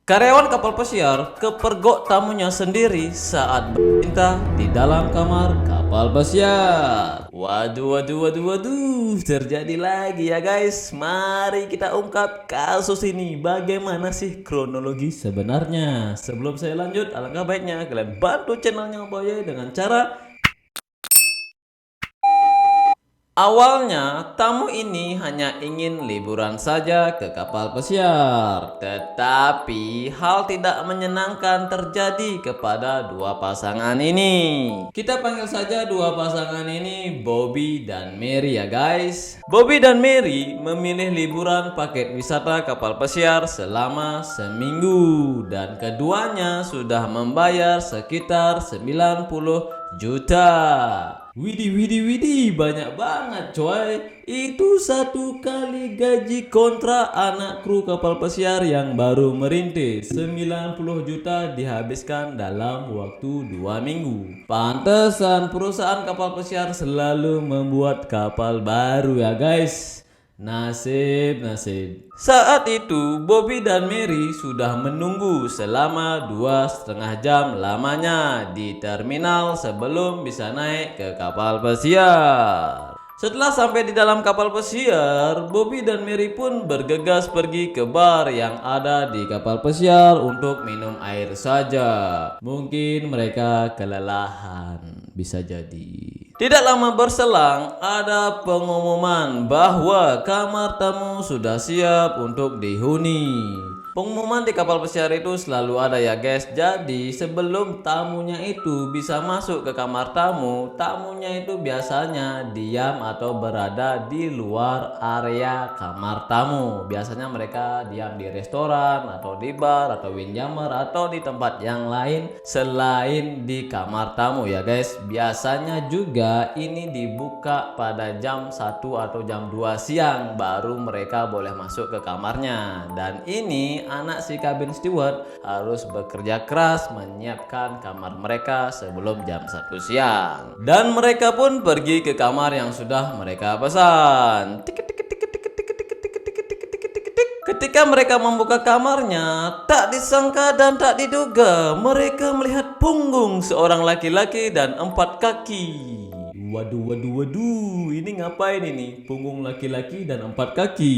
Karyawan kapal pesiar kepergok tamunya sendiri saat bercinta di dalam kamar kapal pesiar. Waduh, terjadi lagi ya guys. Mari kita ungkap kasus ini. Bagaimana sih kronologi sebenarnya? Sebelum saya lanjut, alangkah baiknya kalian bantu channelnya Boye dengan cara awalnya, tamu ini hanya ingin liburan saja ke kapal pesiar, tetapi hal tidak menyenangkan terjadi kepada dua pasangan ini. Kita panggil saja dua pasangan ini Bobby dan Mary ya guys. Bobby dan Mary memilih liburan paket wisata kapal pesiar selama seminggu dan keduanya sudah membayar sekitar 90 juta. Widih, banyak banget coy. Itu satu kali gaji kontrak anak kru kapal pesiar yang baru merintis. 90 juta dihabiskan dalam waktu 2 minggu. Pantesan perusahaan kapal pesiar selalu membuat kapal baru ya guys. Nasib. Saat itu Bobby dan Mary sudah menunggu selama 2,5 jam lamanya di terminal sebelum bisa naik ke kapal pesiar. Setelah sampai di dalam kapal pesiar, Bobby dan Mary pun bergegas pergi ke bar yang ada di kapal pesiar untuk minum air saja. Mungkin mereka kelelahan, bisa jadi. Tidak lama berselang, ada pengumuman bahwa kamar tamu sudah siap untuk dihuni. Pengumuman di kapal pesiar itu selalu ada ya guys. Jadi sebelum tamunya itu bisa masuk ke kamar tamu, tamunya itu biasanya diam atau berada di luar area kamar tamu. Biasanya mereka diam di restoran atau di bar atau windjammer atau di tempat yang lain selain di kamar tamu ya guys. Biasanya juga ini dibuka pada jam 1 atau jam 2 siang baru mereka boleh masuk ke kamarnya. Dan ini anak si kabin steward harus bekerja keras menyiapkan kamar mereka sebelum jam 1 siang. Dan mereka pun pergi ke kamar yang sudah mereka pesan. Ketika mereka membuka kamarnya, tak disangka dan tak diduga mereka melihat punggung seorang laki-laki dan 4 kaki. Waduh, ini ngapain ini? Punggung laki-laki dan 4 kaki.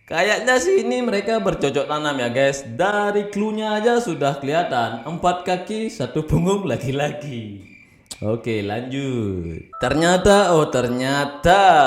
Kayaknya sih ini mereka bercocok tanam ya guys. Dari cluenya aja sudah kelihatan 4 kaki, 1 punggung laki-laki. Oke lanjut. Ternyata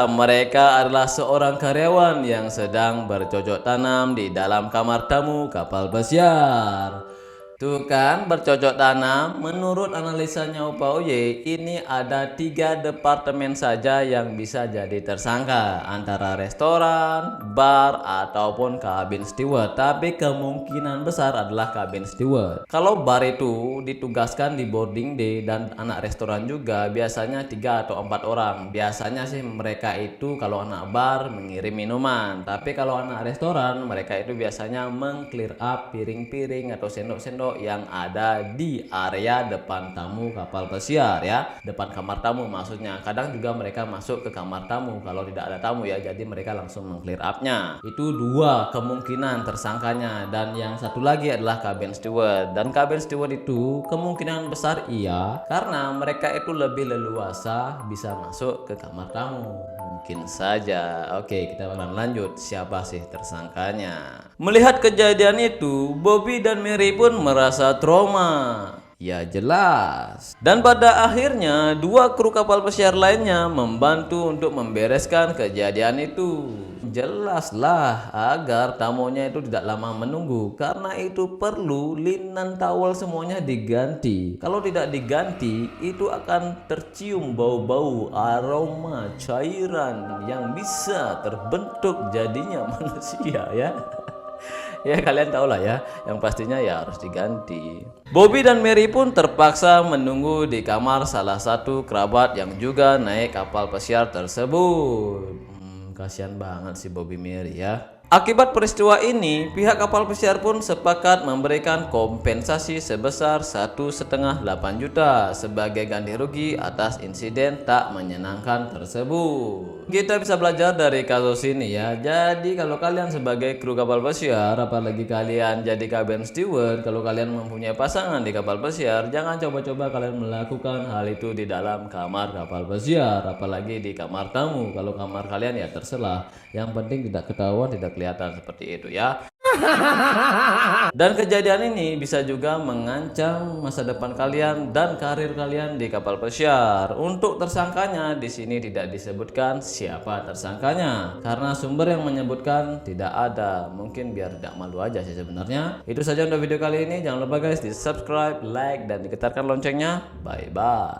mereka adalah seorang karyawan yang sedang bercocok tanam di dalam kamar tamu kapal pesiar. Tuh kan bercocok tanam. Menurut analisanya Opa Oye, ini ada 3 departemen saja yang bisa jadi tersangka, antara restoran, bar, ataupun kabin steward. Tapi kemungkinan besar adalah kabin steward. Kalau bar itu ditugaskan di boarding day dan anak restoran juga biasanya 3 atau 4 orang. Biasanya sih mereka itu kalau anak bar mengirim minuman, tapi kalau anak restoran mereka itu biasanya meng-clear up piring-piring atau sendok-sendok yang ada di area depan tamu kapal pesiar ya, depan kamar tamu maksudnya. Kadang juga mereka masuk ke kamar tamu kalau tidak ada tamu ya, jadi mereka langsung meng-clear up-nya. Itu 2 kemungkinan tersangkanya. Dan yang satu lagi adalah kabin steward. Dan kabin steward itu kemungkinan besar iya, karena mereka itu lebih leluasa bisa masuk ke kamar tamu. Mungkin saja. Oke, kita akan lanjut. Siapa sih tersangkanya? Melihat kejadian itu, Bobby dan Mary pun merasa trauma. Ya jelas. Dan pada akhirnya 2 kru kapal pesiar lainnya membantu untuk membereskan kejadian itu. Jelaslah agar tamunya itu tidak lama menunggu. Karena itu perlu linen towel semuanya diganti. Kalau tidak diganti, itu akan tercium bau-bau aroma cairan yang bisa terbentuk jadinya manusia ya. Ya kalian tahu lah ya, yang pastinya ya harus diganti. Bobby dan Mary pun terpaksa menunggu di kamar salah satu kerabat yang juga naik kapal pesiar tersebut. Kasihan banget si Bobby Mary ya. Akibat peristiwa ini, pihak kapal pesiar pun sepakat memberikan kompensasi sebesar 1,8 juta sebagai ganti rugi atas insiden tak menyenangkan tersebut. Kita bisa belajar dari kasus ini ya. Jadi kalau kalian sebagai kru kapal pesiar, apalagi kalian jadi cabin steward, kalau kalian mempunyai pasangan di kapal pesiar, jangan coba-coba kalian melakukan hal itu di dalam kamar kapal pesiar, apalagi di kamar tamu. Kalau kamar kalian ya terserah, yang penting tidak ketahuan, tidak kelihatan seperti itu ya. Dan kejadian ini bisa juga mengancam masa depan kalian dan karir kalian di kapal pesiar. Untuk tersangkanya di sini tidak disebutkan siapa tersangkanya karena sumber yang menyebutkan tidak ada. Mungkin biar tidak malu aja sih sebenarnya. Itu saja untuk video kali ini. Jangan lupa guys di subscribe, like, dan diketarkan loncengnya. Bye bye.